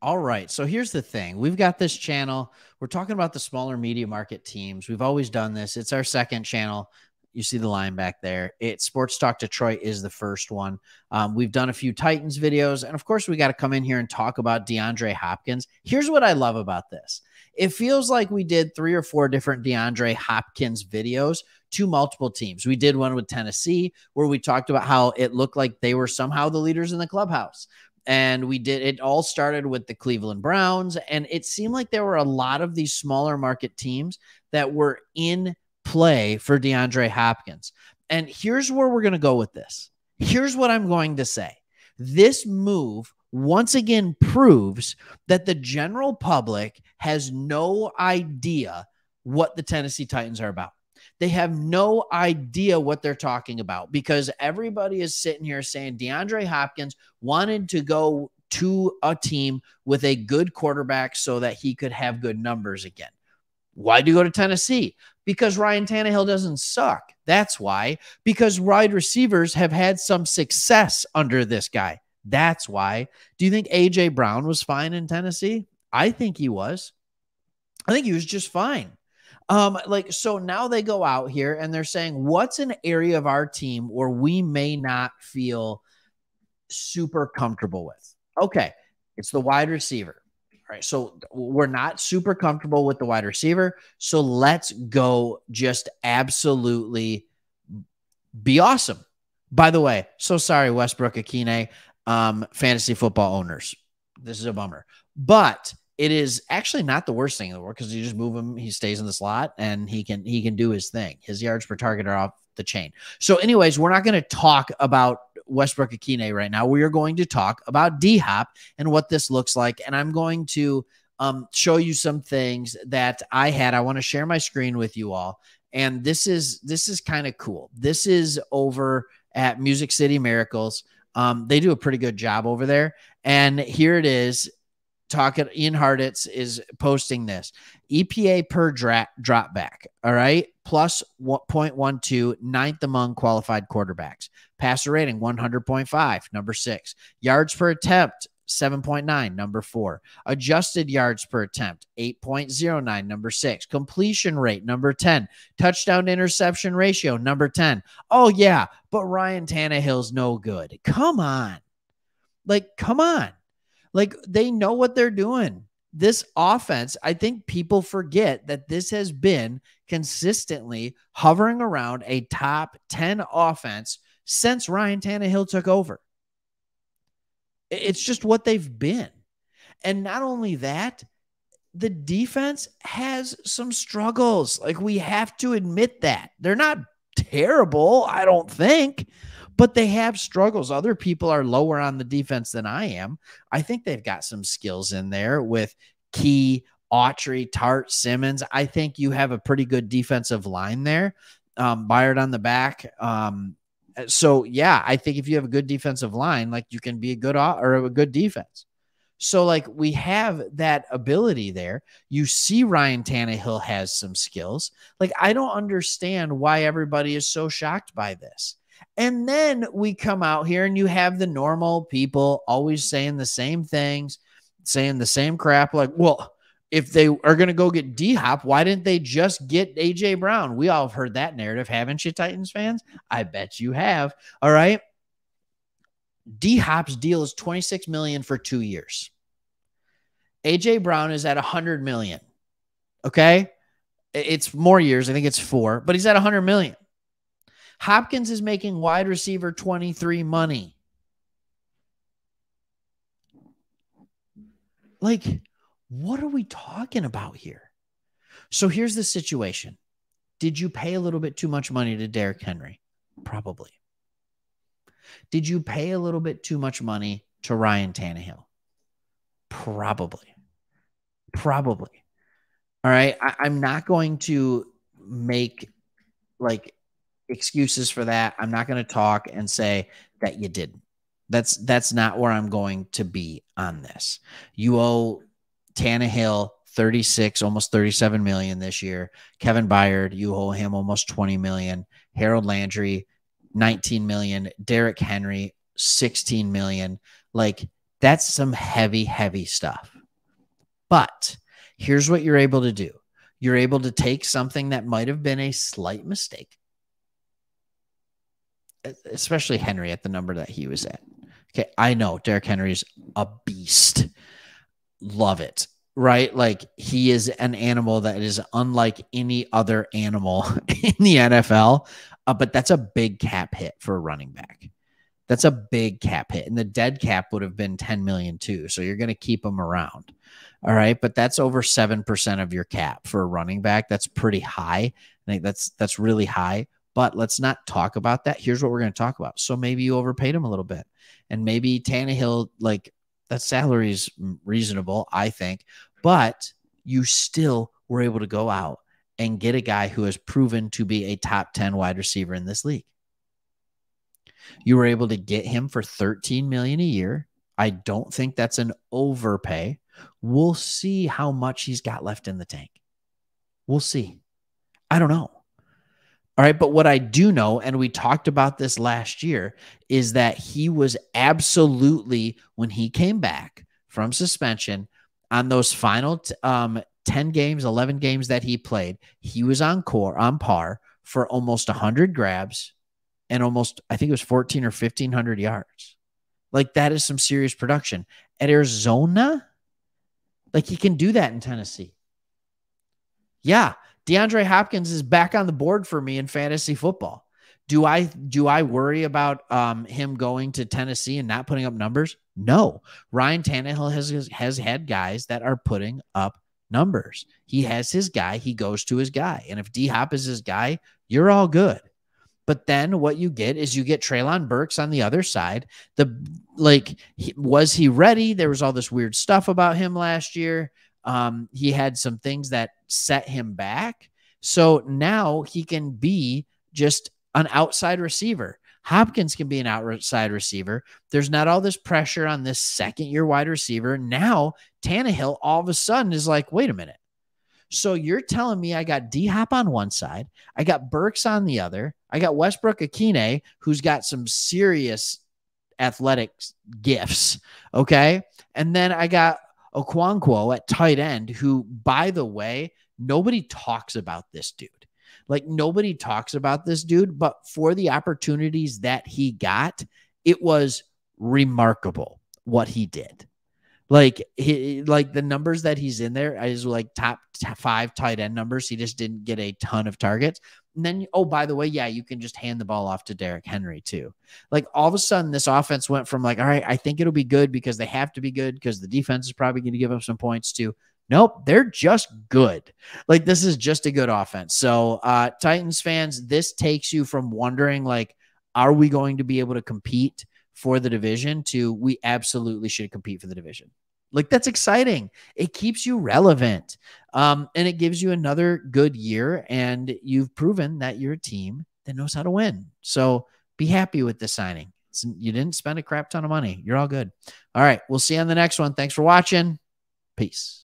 All right. So here's the thing. We've got this channel. We're talking about the smaller media market teams. We've always done this. It's our second channel. You see the line back there. It's Sports Talk Detroit is the first one. We've done a few Titans videos. And of course, we got to come in here and talk about DeAndre Hopkins. Here's what I love about this. It feels like we did 3 or 4 different DeAndre Hopkins videos to multiple teams. We did one with Tennessee where we talked about how it looked like they were somehow the leaders in the clubhouse. And it all started with the Cleveland Browns. And it seemed like there were a lot of these smaller market teams that were in play for DeAndre Hopkins. And here's where we're going to go with this. Here's what I'm going to say. This move once again proves that the general public has no idea what the Tennessee Titans are about. They have no idea what they're talking about because everybody is sitting here saying DeAndre Hopkins wanted to go to a team with a good quarterback so that he could have good numbers again. Why do you go to Tennessee? Because Ryan Tannehill doesn't suck. That's why. Because wide receivers have had some success under this guy. That's why. Do you think A.J. Brown was fine in Tennessee? I think he was. I think he was just fine. So now they go out here and they're saying, what's an area of our team where we may not feel super comfortable with? Okay, it's the wide receiver. All right, so we're not super comfortable with the wide receiver. So let's go just absolutely be awesome. By the way, so sorry, Westbrook Akine, fantasy football owners. This is a bummer. But it is actually not the worst thing in the world because you just move him, he stays in the slot, and he can do his thing. His yards per target are off the chain. So anyways, we're not going to talk about Westbrook Akine right now. We are going to talk about D-Hop and what this looks like, and I'm going to show you some things that I had. I want to share my screen with you all, and this is kind of cool. This is over at Music City Miracles. They do a pretty good job over there, and here it is. Ian Harditz is posting this. EPA per drop back, all right? Plus 0.12, ninth among qualified quarterbacks. Passer rating, 100.5, number 6. Yards per attempt, 7.9, number 4. Adjusted yards per attempt, 8.09, number 6. Completion rate, number 10. Touchdown interception ratio, number 10. Oh, yeah, but Ryan Tannehill's no good. Come on. Come on. They know what they're doing. This offense, I think people forget that this has been consistently hovering around a top 10 offense since Ryan Tannehill took over. It's just what they've been. And not only that, the defense has some struggles. We have to admit that. They're not terrible, I don't think. But they have struggles. Other people are lower on the defense than I am. I think they've got some skills in there with Key, Autry, Tart, Simmons. I think you have a pretty good defensive line there. Byard on the back. So, yeah, I think if you have a good defensive line, you can be a good defense. So, we have that ability there. You see Ryan Tannehill has some skills. I don't understand why everybody is so shocked by this. And then we come out here and you have the normal people always saying the same things, saying the same crap. Well, if they are going to go get D-Hop, why didn't they just get A.J. Brown? We all have heard that narrative, haven't you, Titans fans? I bet you have. All right. D-Hop's deal is $26 million for 2 years. A.J. Brown is at $100 million. Okay. It's more years. I think it's 4, but he's at $100 million. Hopkins is making wide receiver 23 money. What are we talking about here? So here's the situation. Did you pay a little bit too much money to Derrick Henry? Probably. Did you pay a little bit too much money to Ryan Tannehill? Probably. All right. I'm not going to make excuses for that. I'm not going to talk and say that you didn't. That's not where I'm going to be on this. You owe Tannehill 36, almost 37 million this year. Kevin Byard, you owe him almost 20 million. Harold Landry, 19 million. Derrick Henry, 16 million. That's some heavy, heavy stuff. But here's what you're able to do. You're able to take something that might have been a slight mistake, especially Henry at the number that he was at. Okay, I know Derrick Henry's a beast. Love it, right? Like, he is an animal that is unlike any other animal in the NFL, but that's a big cap hit for a running back. That's a big cap hit. And the dead cap would have been 10 million too. So you're going to keep him around. All right. But that's over 7% of your cap for a running back. That's pretty high. I think that's really high. But let's not talk about that. Here's what we're going to talk about. So maybe you overpaid him a little bit. And maybe Tannehill, like, that salary is reasonable, I think. But you still were able to go out and get a guy who has proven to be a top 10 wide receiver in this league. You were able to get him for $13 million a year. I don't think that's an overpay. We'll see how much he's got left in the tank. We'll see. I don't know. All right. But what I do know, and we talked about this last year, is that he was absolutely, when he came back from suspension on those final 10 games, 11 games that he played, he was on par for almost 100 grabs and almost, I think it was 1,400 or 1,500 yards. Like, that is some serious production. At Arizona, like, he can do that in Tennessee. Yeah, DeAndre Hopkins is back on the board for me in fantasy football. Do I worry about him going to Tennessee and not putting up numbers? No. Ryan Tannehill has had guys that are putting up numbers. He has his guy. He goes to his guy. And if D-Hop is his guy, you're all good. But then what you get is you get Treylon Burks on the other side. Was he ready? There was all this weird stuff about him last year. He had some things that set him back. So now he can be just an outside receiver. Hopkins can be an outside receiver. There's not all this pressure on this second-year wide receiver. Now Tannehill all of a sudden is like, wait a minute. So you're telling me I got D-Hop on one side, I got Burks on the other, I got Westbrook-Akine, who's got some serious athletic gifts, okay? And then I got Okonkwo at tight end, who, by the way, nobody talks about this dude. Like, nobody talks about this dude, but for the opportunities that he got, it was remarkable what he did. Like, the numbers that he's in there is like top 5 tight end numbers. He just didn't get a ton of targets. And then, oh, by the way, yeah, you can just hand the ball off to Derrick Henry too. Like, all of a sudden, this offense went from like, all right, I think it'll be good because they have to be good because the defense is probably going to give up some points to, nope, they're just good. Like, this is just a good offense. So, Titans fans, this takes you from wondering, like, are we going to be able to compete for the division to we absolutely should compete for the division. Like, that's exciting. It keeps you relevant. And it gives you another good year. And you've proven that you're a team that knows how to win. So be happy with this signing. You didn't spend a crap ton of money. You're all good. All right. We'll see you on the next one. Thanks for watching. Peace.